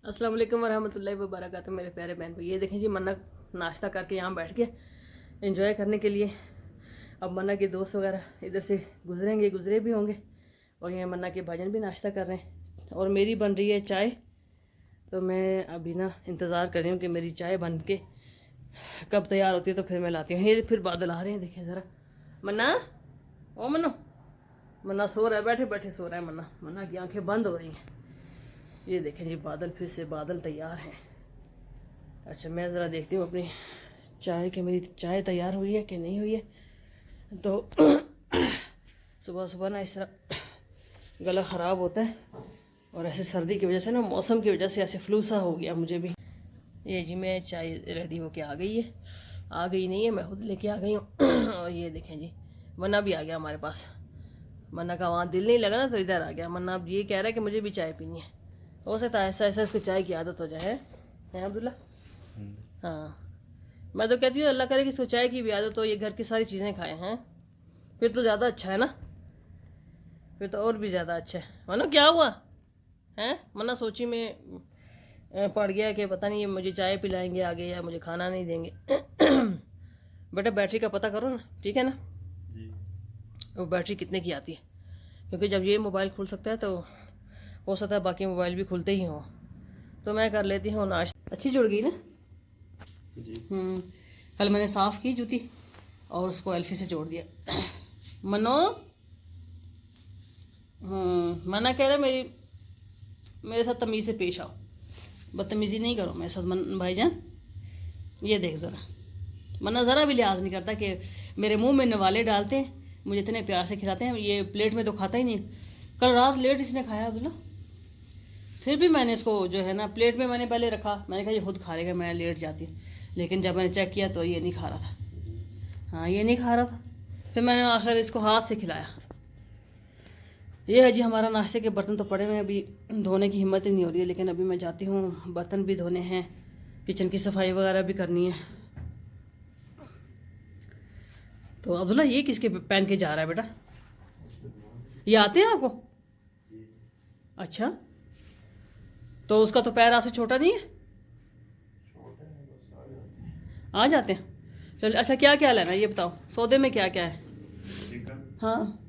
अस्सलाम वालेकुम वरहमतुल्लाहि वबरकातुहू। मेरे प्यारे बहन भाई, ये देखें जी, मन्ना नाश्ता करके यहाँ बैठ के एंजॉय करने के लिए। अब मन्ना के दोस्त वगैरह इधर से गुजरे भी होंगे, और यहाँ मन्ना के भाईजान भी नाश्ता कर रहे हैं, और मेरी बन रही है चाय। तो मैं अभी ना इंतज़ार कर रही हूँ कि मेरी चाय बन के कब तैयार होती है, तो फिर मैं लाती हूँ। ये फिर बादल आ रहे हैं, देखें ज़रा। मन्ना, ओ मन्नो, मन्ना सो रहा है, बैठे बैठे सो रहा है मन्ना। मन्ना की आंखें बंद हो रही हैं। ये देखें जी, बादल, फिर से बादल तैयार हैं। अच्छा, मैं ज़रा देखती हूँ अपनी चाय कि मेरी चाय तैयार हुई है कि नहीं हुई है। तो सुबह सुबह ना इस तरह गला ख़राब होता है, और ऐसे सर्दी की वजह से ना, मौसम की वजह से ऐसे फ्लू सा हो गया मुझे भी। ये जी, मैं चाय रेडी होके आ गई है। आ गई नहीं है, मैं खुद लेके आ गई हूँ। और ये देखें जी, मन्ना भी आ गया हमारे पास। मन्ना का वहाँ दिल नहीं लगा ना, तो इधर आ गया। मन्ना अब ये कह रहा है कि मुझे भी चाय पीनी है। हो सकता है ऐसा ऐसा इसको चाय की आदत हो जाए, है अब्दुल्ला? हाँ, मैं तो कहती हूँ अल्लाह करे कि इसको चाय की भी आदत हो, ये घर की सारी चीज़ें खाए हैं, फिर तो ज़्यादा अच्छा है ना, फिर तो और भी ज़्यादा अच्छा है। मानो क्या हुआ है, मन्ना सोची में पड़ गया कि पता नहीं ये मुझे चाय पिलाएंगे आगे या मुझे खाना नहीं देंगे। बेटा बैटरी का पता करो ना, ठीक है ना जी। वो बैटरी कितने की आती है, क्योंकि जब ये मोबाइल खुल सकता है तो हो सकता है बाकी मोबाइल भी खुलते ही हों। तो मैं कर लेती हूँ नाश्ता। अच्छी जुड़ गई ना जी। कल मैंने साफ़ की जूती और उसको एल्फी से जोड़ दिया। मनो, मना कह रहा मेरे साथ तमीज़ से पेश आओ, बदतमीज़ी नहीं करो मेरे साथ भाईजान। ये देख ज़रा, मना ज़रा भी लिहाज नहीं करता कि मेरे मुंह में नवाले डालते हैं, मुझे इतने प्यार से खिलाते हैं। ये प्लेट में तो खाता ही नहीं। कल रात लेट इसने खाया अब्दुल्ला, फिर भी मैंने इसको जो है ना प्लेट में मैंने पहले रखा, मैंने कहा ये खुद खा लेगा, मैं लेट जाती हूँ। लेकिन जब मैंने चेक किया तो ये नहीं खा रहा था। हाँ, ये नहीं खा रहा था। फिर मैंने आखिर इसको हाथ से खिलाया। ये है जी हमारा नाश्ते के बर्तन तो पड़े हुए हैं, अभी धोने की हिम्मत ही नहीं हो रही है, लेकिन अभी मैं जाती हूँ, बर्तन भी धोने हैं, किचन की सफाई वगैरह भी करनी है। तो अब्दुल्ला ये किसके पहन के जा रहा है बेटा? ये आते हैं आपको? अच्छा, तो उसका तो पैर आपसे छोटा नहीं है? आ जाते हैं। चल, अच्छा क्या क्या लेना है ये बताओ, सौदे में क्या क्या है? हाँ,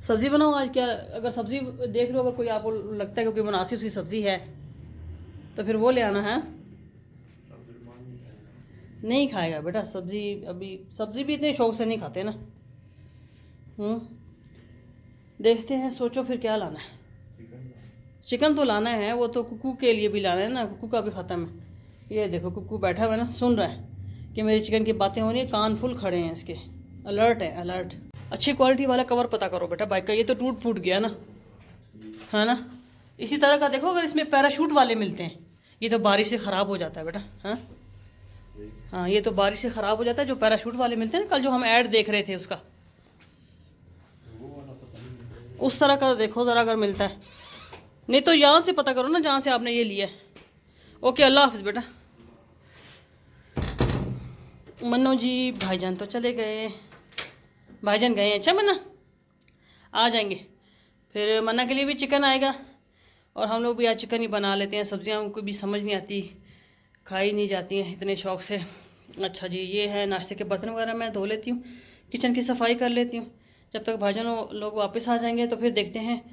सब्ज़ी बनाओ आज क्या? अगर सब्ज़ी देख लो, अगर कोई आपको लगता है क्योंकि मुनासिब सी सब्ज़ी है तो फिर वो ले आना है। नहीं खाएगा बेटा सब्ज़ी, अभी सब्ज़ी भी इतने शौक से नहीं खाते ना। देखते हैं, सोचो फिर क्या लाना है। चिकन तो लाना है, वो तो कुकू के लिए भी लाना है ना, कुकू का भी ख़त्म है। ये देखो कुकू बैठा हुआ है ना, सुन रहा है कि मेरी चिकन की बातें हो रही है, कान फुल खड़े हैं इसके, अलर्ट है अलर्ट। अच्छी क्वालिटी वाला कवर पता करो बेटा बाइक का, ये तो टूट फूट गया ना, है ना। इसी तरह का देखो, अगर इसमें पैराशूट वाले मिलते हैं। ये तो बारिश से ख़राब हो जाता है बेटा। हाँ हाँ, ये तो बारिश से ख़राब हो जाता है। जो पैराशूट वाले मिलते हैं ना, कल जो हम ऐड देख रहे थे उसका, उस तरह का देखो ज़रा अगर मिलता है। नहीं तो यहाँ से पता करो ना, जहाँ से आपने ये लिया है। ओके, अल्लाह हाफिज़ बेटा। मन्नो जी, भाईजान तो चले गए, भाईजान गए हैं। अच्छा मन्ना, आ जाएंगे फिर। मन्ना के लिए भी चिकन आएगा, और हम लोग भी आज चिकन ही बना लेते हैं। सब्जियाँ उनको भी समझ नहीं आती, खाई नहीं जाती हैं इतने शौक़ से। अच्छा जी, ये है नाश्ते के बर्तन वगैरह मैं धो लेती हूँ, किचन की सफाई कर लेती हूँ। जब तक भाईजान लोग वापस आ जाएंगे तो फिर देखते हैं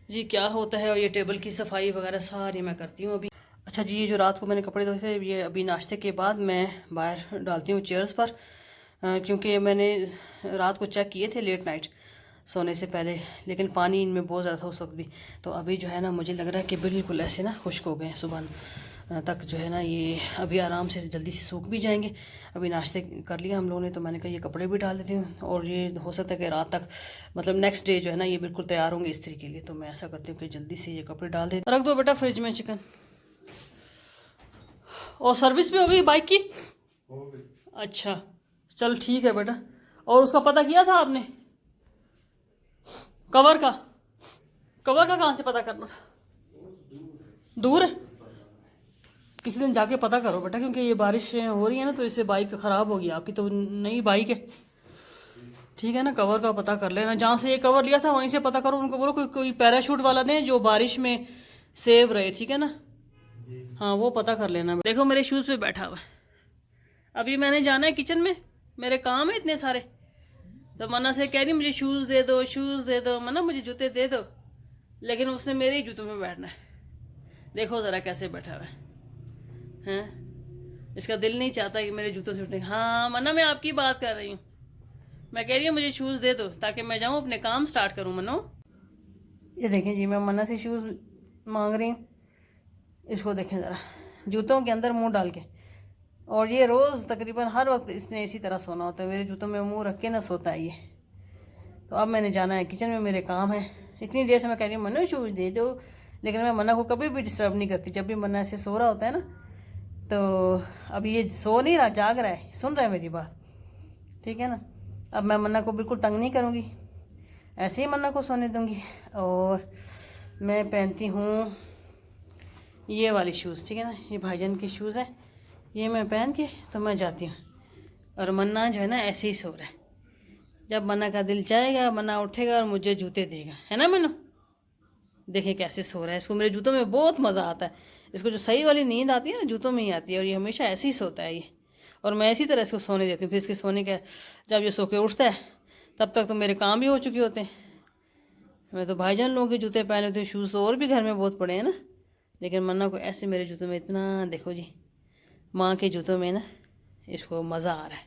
जी क्या होता है। और ये टेबल की सफाई वगैरह सारी मैं करती हूँ अभी। अच्छा जी, ये जो रात को मैंने कपड़े धोए थे, ये अभी नाश्ते के बाद मैं बाहर डालती हूँ चेयर्स पर, क्योंकि मैंने रात को चेक किए थे लेट नाइट सोने से पहले, लेकिन पानी इनमें बहुत ज़्यादा था उस वक्त भी। तो अभी जो है ना, मुझे लग रहा है कि बिल्कुल ऐसे ना खुश्क हो गए हैं। सुबह तक जो है ना, ये अभी आराम से जल्दी से सूख भी जाएंगे। अभी नाश्ते कर लिया हम लोगों ने, तो मैंने कहा ये कपड़े भी डाल देती हूँ, और ये हो सकता है कि रात तक, मतलब नेक्स्ट डे जो है ना, ये बिल्कुल तैयार होंगे इस्त्री के लिए। तो मैं ऐसा करती हूँ कि जल्दी से ये कपड़े डाल देती हूँ। रख दो बेटा फ्रिज में चिकन। और सर्विस भी हो गई बाइक की? हो गई। अच्छा चल ठीक है बेटा। और उसका पता किया था आपने? कवर का कहाँ से पता करना था? दूर है, किसी दिन जाके पता करो बेटा, क्योंकि ये बारिश हो रही है ना, तो इससे बाइक ख़राब होगी आपकी। तो नई बाइक है, ठीक है ना। कवर का पता कर लेना, जहाँ से ये कवर लिया था वहीं से पता करो। उनको बोलो कोई पैराशूट वाला दें जो बारिश में सेव रहे, ठीक है ना। हाँ वो पता कर लेना। देखो मेरे शूज़ पे बैठा हुआ है। अभी मैंने जाना है किचन में, मेरे काम है इतने सारे। तो मन्ना से कह रही मुझे शूज़ दे दो, शूज़ दे दो, मन्ना मुझे जूते दे दो, लेकिन उसने मेरे ही जूतों में बैठना है। देखो ज़रा कैसे बैठा हुआ है, हैं? इसका दिल नहीं चाहता कि मेरे जूतों से उठने। हाँ मन्ना मैं आपकी बात कर रही हूँ। मैं कह रही हूँ मुझे शूज़ दे दो ताकि मैं जाऊँ अपने काम स्टार्ट करूँ। मनो ये देखें जी, मैं मन्ना से शूज़ मांग रही हूँ। इसको देखें ज़रा, जूतों के अंदर मुंह डाल के। और ये रोज़ तकरीबन हर वक्त इसने इसी तरह सोना होता है, मेरे जूतों में मुंह रख के ना सोता है ये। तो अब मैंने जाना है किचन में, मेरे काम है। इतनी देर से मैं कह रही हूँ मन्ना शूज़ दे दो, लेकिन मैं मन्ना को कभी भी डिस्टर्ब नहीं करती। जब भी मन्ना ऐसे सो रहा होता है ना, तो अभी ये सो नहीं रहा, जाग रहा है, सुन रहा है मेरी बात, ठीक है ना। अब मैं मन्ना को बिल्कुल तंग नहीं करूँगी, ऐसे ही मन्ना को सोने दूँगी। और मैं पहनती हूँ ये वाली शूज़, ठीक है ना, ये भाईजान के शूज़ हैं। ये मैं पहन के तो मैं जाती हूँ। और मन्ना जो है ना ऐसे ही सो रहा है। जब मन्ना का दिल चाहेगा मन्ना उठेगा और मुझे जूते देगा, है ना मन्नू? देखिए कैसे सो रहा है। इसको मेरे जूतों में बहुत मज़ा आता है। इसको जो सही वाली नींद आती है ना, जूतों में ही आती है। और ये हमेशा ऐसे ही सोता है ये। और मैं इसी तरह इसको सोने देती हूँ। फिर इसके सोने का जब ये सो के उठता है तब तक तो मेरे काम भी हो चुके होते हैं। मैं तो भाईजान लोगों के जूते पहने होते हैं, शूज़ तो और भी घर में बहुत पड़े हैं ना, लेकिन मन्ना को ऐसे मेरे जूतों में इतना, देखो जी, माँ के जूतों में ना इसको मज़ा आ रहा है,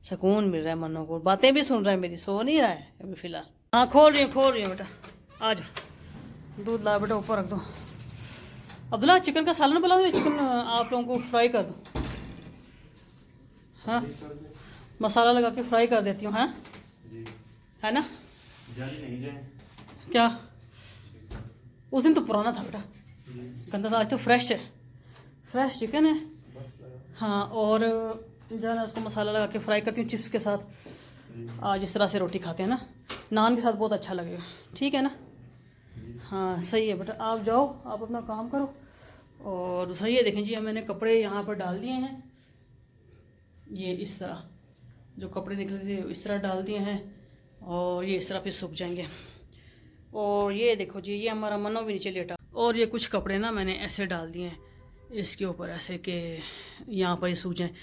सुकून मिल रहा है। मन्ना को बातें भी सुन रहा है मेरी, सो नहीं रहा है अभी फ़िलहाल। हाँ खोल रही हूँ बेटा, आ जाओ। दूध ला बेटा, ऊपर रख दो। अब्दुल्ला चिकन का सालन बनाओ या चिकन आप लोगों को फ्राई कर दो? हाँ मसाला लगा के फ्राई कर देती हूँ, हाँ है ना? क्या उस दिन तो पुराना था बेटा, गंदा था। आज तो फ्रेश है, फ्रेश चिकन है। हाँ और जो है ना उसको मसाला लगा के फ्राई करती हूँ चिप्स के साथ। आज इस तरह से रोटी खाते हैं ना, नान के साथ बहुत अच्छा लगेगा, ठीक है ना? हाँ सही है बेटा, आप जाओ, आप अपना काम करो। और सही है, देखें जी मैंने कपड़े यहाँ पर डाल दिए हैं। ये इस तरह जो कपड़े निकले थे इस तरह डाल दिए हैं, और ये इस तरह फिर सूख जाएंगे। और ये देखो जी, ये हमारा मनो भी नीचे लेटा। और ये कुछ कपड़े ना मैंने ऐसे डाल दिए हैं इसके ऊपर, ऐसे कि यहाँ पर ही सूख जाएँ,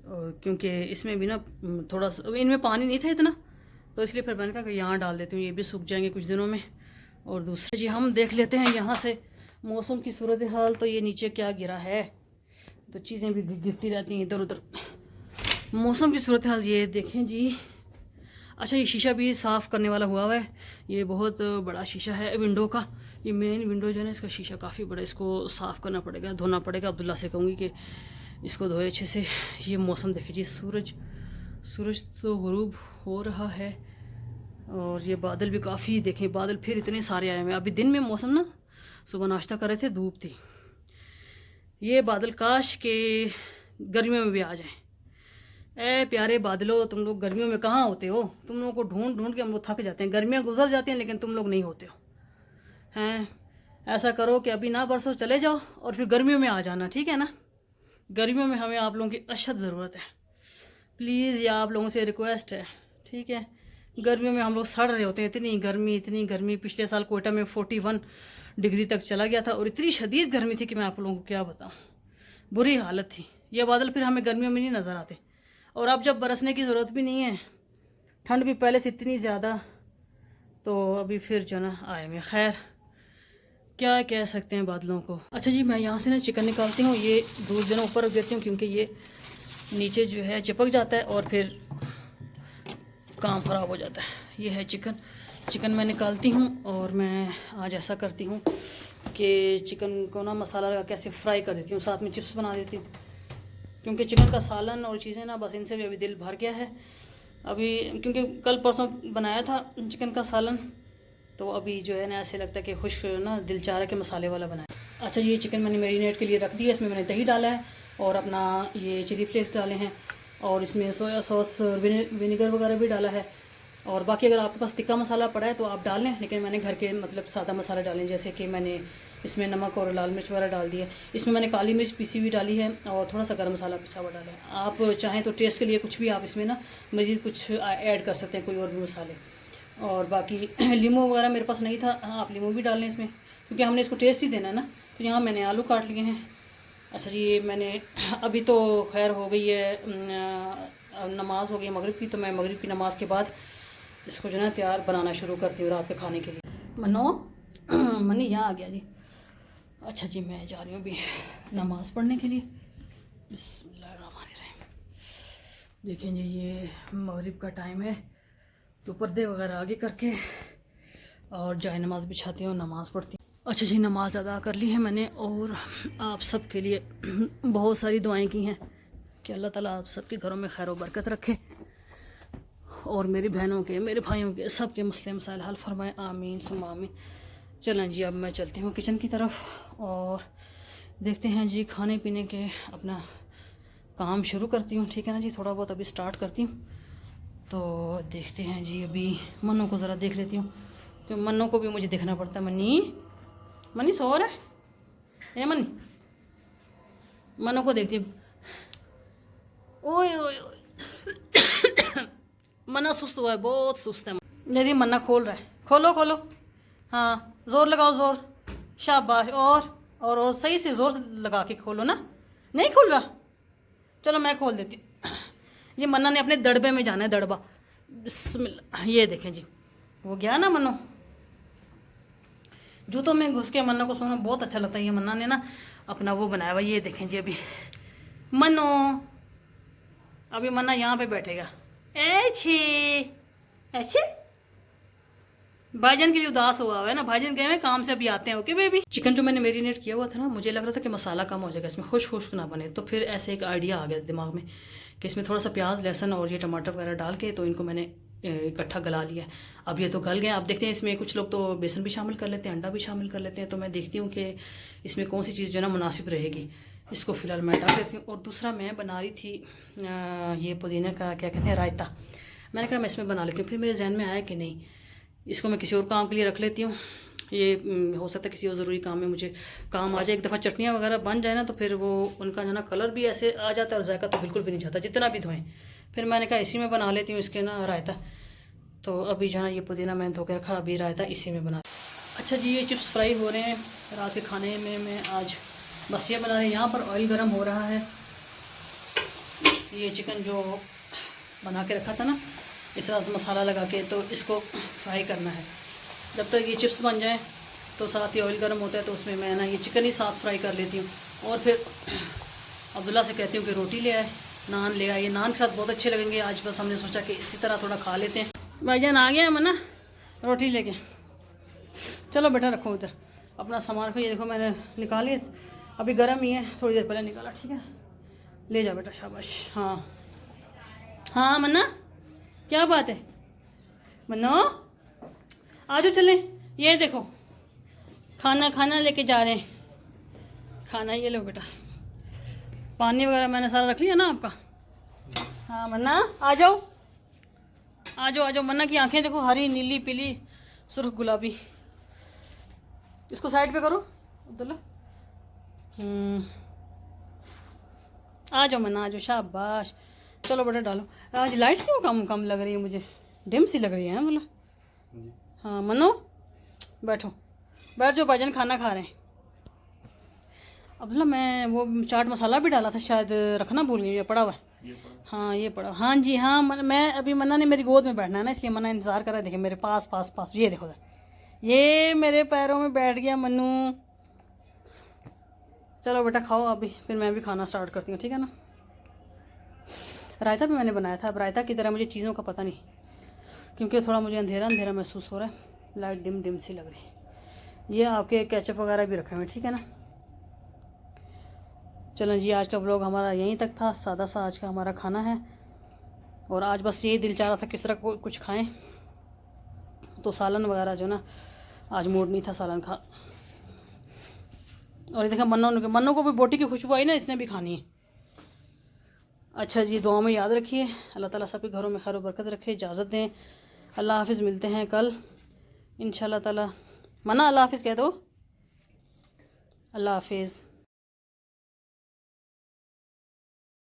क्योंकि इसमें भी ना थोड़ा सा इनमें पानी नहीं था इतना, तो इसलिए फिर मैंने कहा कि यहाँ डाल देती हूँ, ये भी सूख जाएंगे कुछ दिनों में। और दूसरे जी हम देख लेते हैं यहाँ से मौसम की सूरत हाल। तो ये नीचे क्या गिरा है, तो चीज़ें भी गिरती रहती हैं इधर उधर। मौसम की सूरत हाल ये देखें जी। अच्छा ये शीशा भी साफ़ करने वाला हुआ है, ये बहुत बड़ा शीशा है विंडो का। ये मेन विंडो जो है ना, इसका शीशा काफ़ी बड़ा, इसको साफ़ करना पड़ेगा, धोना पड़ेगा। अब्दुल्ला से कहूँगी कि इसको धोए अच्छे से। ये मौसम देखिए जी, सूरज तो गुरूब हो रहा है। और ये बादल भी काफ़ी, देखें बादल फिर इतने सारे आए हुए हैं। अभी दिन में मौसम ना, सुबह नाश्ता कर रहे थे धूप थी, ये बादल काश के गर्मियों में भी आ जाएं। ए प्यारे बादलों, तुम लोग गर्मियों में कहाँ होते हो? तुम लोगों को ढूंढ ढूंढ के हम लोग थक जाते हैं। गर्मियाँ गुजर जाती हैं लेकिन तुम लोग नहीं होते हो, हैं? ऐसा करो कि अभी ना बरसो, चले जाओ और फिर गर्मियों में आ जाना, ठीक है ना? गर्मियों में हमें आप लोगों की अशद ज़रूरत है, प्लीज़। ये आप लोगों से रिक्वेस्ट है, ठीक है? गर्मियों में हम लोग सड़ रहे होते हैं, इतनी गर्मी। पिछले साल कोयटा में 41 डिग्री तक चला गया था, और इतनी शदीद गर्मी थी कि मैं आप लोगों को क्या बताऊँ, बुरी हालत थी। ये बादल फिर हमें गर्मियों में नहीं नज़र आते। और अब जब बरसने की ज़रूरत भी नहीं है, ठंड भी पहले से इतनी ज़्यादा, तो अभी फिर जो ना आए में। खैर क्या कह सकते हैं बादलों को। अच्छा जी मैं यहाँ से ना चिकन निकालती हूँ, ये दूध जो ना ऊपर रख देती हूँ, क्योंकि ये नीचे जो है चिपक जाता है और फिर काम ख़राब हो जाता है। ये है चिकन मैं निकालती हूँ। और मैं आज ऐसा करती हूँ कि चिकन को ना मसाला लगा कैसे फ्राई कर देती हूँ, साथ में चिप्स बना देती हूँ, क्योंकि चिकन का सालन और चीज़ें ना बस इनसे भी अभी दिल भर गया है अभी, क्योंकि कल परसों बनाया था चिकन का सालन, तो अभी जो है ना ऐसे लगता है कि खुश ना दिल चाह रहा है कि मसाले वाला बनाए। अच्छा ये चिकन मैंने मैरिनेट के लिए रख दिया, इसमें मैंने दही डाला है और अपना ये चिली फ्लेक्स डाले हैं, और इसमें सोया सॉस विनेगर वगैरह भी डाला है। और बाकी अगर आपके पास तिक्का मसाला पड़ा है तो आप डाल लें, लेकिन मैंने घर के मतलब सादा मसाला डालें, जैसे कि मैंने इसमें नमक और लाल मिर्च वगैरह डाल दिया। इसमें मैंने काली मिर्च पीसी हुई डाली है और थोड़ा सा गर्म मसाला पिसा हुआ डाला है। आप चाहें तो टेस्ट के लिए कुछ भी आप इसमें ना मज़ीद कुछ ऐड कर सकते हैं, कोई और भी मसाले। और बाकी लीमू वगैरह मेरे पास नहीं था, हाँ आप लीमू भी डाल लें इसमें, क्योंकि हमने इसको टेस्ट ही देना है ना। तो यहाँ मैंने आलू काट लिए हैं अच्छा जी, मैंने अभी तो खैर हो गई है नमाज हो गई मगरिब की, तो मैं मगरिब की नमाज़ के बाद इसको जो है ना तैयार बनाना शुरू करती हूँ रात के खाने के लिए। मनो मनी यहाँ आ गया जी। अच्छा जी, मैं जा रही हूँ अभी नमाज़ पढ़ने के लिए। बिस्मिल्लाहिर्रहमानिर्रहीम। देखें जी, ये मगरिब का टाइम है, तो पर्दे वगैरह आगे करके और जाए नमाज़ बिछाती हूँ, नमाज़ पढ़ती हूँ। अच्छा जी, नमाज़ अदा कर ली है मैंने, और आप सब के लिए बहुत सारी दुआएं की हैं कि अल्लाह ताला आप सबके घरों में खैर व बरकत रखे, और मेरी बहनों के, मेरे भाइयों के, सब के मसले मसाइल हल फरमाए, आमीन सुम्मा आमीन। चलें जी, अब मैं चलती हूँ किचन की तरफ और देखते हैं जी खाने पीने के अपना काम शुरू करती हूँ, ठीक है ना जी। थोड़ा बहुत अभी स्टार्ट करती हूँ, तो देखते हैं जी। अभी मन्नू को ज़रा देख लेती हूँ, क्योंकि मन्नू को भी मुझे देखना पड़ता है। मनी सो रहा है, मनी मन्नू को देखती हूँ। ओए ओए ओए मन्ना सुस्त हुआ है, बहुत सुस्त है। यदि मन्ना खोल रहा है, खोलो खोलो, हाँ ज़ोर लगाओ, ज़ोर, शाबाश, और सही से ज़ोर लगा के खोलो ना। नहीं खुल रहा, चलो मैं खोल देती हूँ। ये मन्ना ने अपने दड़बे में जाना है, दड़बा। बिस्मिल्लाह, ये देखें जी, वो गया ना मन्नो, जूतों में घुस के मन्ना को सोना बहुत अच्छा लगता है। ये मन्ना ने ना अपना वो बनाया हुआ, ये देखें जी। अभी मन्नो, अभी मन्ना यहाँ पे बैठेगा। ऐछे ऐसे भाईजान के लिए उदास हुआ है ना, भाईजान गए हैं काम से, अभी आते हैं। Okay baby. चिकन जो मैंने मेरीनेट किया हुआ था ना, मुझे लग रहा था कि मसाला कम हो जाएगा इसमें, खुश खुश ना बने, तो फिर ऐसे एक आइडिया आ गया दिमाग में कि इसमें थोड़ा सा प्याज, लहसुन और ये टमाटर वगैरह डाल के, तो इनको मैंने इकट्ठा गला लिया। अब ये तो गल गए। आप देखते हैं इसमें कुछ लोग तो बेसन भी शामिल कर लेते हैं, अंडा भी शामिल कर लेते हैं, तो मैं देखती हूँ कि इसमें कौन सी चीज़ जो है ना मुनासिब रहेगी। इसको फ़िलहाल मैं डाल देती हूँ। और दूसरा मैं बना रही थी ये पुदीने का क्या कहते हैं, रायता। मैंने कहा मैं इसमें बना लेती हूँ, फिर मेरे जहन में आया कि नहीं, इसको मैं किसी और काम के लिए रख लेती हूँ। ये हो सकता है किसी और ज़रूरी काम में मुझे काम आ जाए। एक दफ़ा चटनियाँ वगैरह बन जाए ना, तो फिर वो उनका जो ना कलर भी ऐसे आ जाता है और जायका तो बिल्कुल भी नहीं जाता जितना भी धोएं। फिर मैंने कहा इसी में बना लेती हूँ इसके ना रायता। तो अभी जो है ये पुदीना मैंने धो के रखा, अभी रायता इसी में बना। अच्छा जी, ये चिप्स फ्राई हो रहे हैं रात के खाने में। मैं आज बस ये बना रही हूँ। यहाँ पर ऑयल गर्म हो रहा है। ये चिकन जो बना के रखा था ना इस तरह से मसाला लगा के, तो इसको फ्राई करना है। जब तक ये चिप्स बन जाए तो साथ ही ऑयल गर्म होता है, तो उसमें मैं ना ये चिकन ही साथ फ्राई कर लेती हूँ। और फिर अब्दुल्ला से कहती हूँ कि रोटी ले आए, नान ले आए। ये नान के साथ बहुत अच्छे लगेंगे आज। बस हमने सोचा कि इसी तरह थोड़ा खा लेते हैं। भाईजान आ गया है मना रोटी लेके। चलो बेटा रखो उधर अपना सामान रखो। ये देखो मैंने निकाली, अभी गर्म ही है, थोड़ी देर पहले निकाला, ठीक है। ले जा बेटा, शाबाश। हाँ हाँ मन्ना, क्या बात है मन्नो, आज चलें। ये देखो खाना लेके जा रहे हैं, खाना ये लो बेटा। पानी वगैरह मैंने सारा रख लिया ना आपका। हाँ मन्ना आ जाओ आ जाओ आ जाओ। मन्ना की आंखें देखो, हरी, नीली, पीली, सुर्ख, गुलाबी। इसको साइड पे करो अब्दुल्ला। आ जाओ मन्ना, आ जाओ, शाबाश। चलो बेटा डालो। आज लाइट क्यों कम लग रही है मुझे, डिम सी लग रही है बोला। हाँ मनो बैठो, बैठ जाओ, भाईजान खाना खा रहे हैं। अब्दुल्ला मैं वो चाट मसाला भी डाला था, शायद रखना भूल गई, ये पड़ा हुआ है। हाँ ये पड़ा, हाँ जी हाँ। मैं अभी मन्ना ने मेरी गोद में बैठना है ना, इसलिए मन्ना इंतज़ार कर रहा है। देखे मेरे पास पास पास, ये देखो उधर, ये मेरे पैरों में बैठ गया मन्नू। चलो बेटा खाओ अभी, फिर मैं भी खाना स्टार्ट करती हूँ, ठीक है ना। रायता भी मैंने बनाया था। अब रायता की तरह मुझे चीज़ों का पता नहीं, क्योंकि थोड़ा मुझे अंधेरा अंधेरा महसूस हो रहा है, लाइट डिम डिम सी लग रही है। ये आपके केचप वगैरह भी रखे हुए, ठीक है ना। चलो जी, आज का व्लॉग हमारा यहीं तक था, सादा सा आज का हमारा खाना है। और आज बस यही दिल चाह रहा था किस तरह कुछ खाएं, तो सालन वगैरह जो ना आज मूड नहीं था सालन खा। और ये देखा मन्नू को भी बोटी की खुशबू आई ना, इसने भी खानी है। अच्छा जी, दुआ में याद रखिए, अल्लाह ताला सबके घरों में खैर बरकत रखे। इजाज़त दें, अल्लाह हाफिज़। मिलते हैं कल इंशाल्लाह ताला। मना अल्लाह हाफिज़ कह दो, अल्लाह हाफिज़।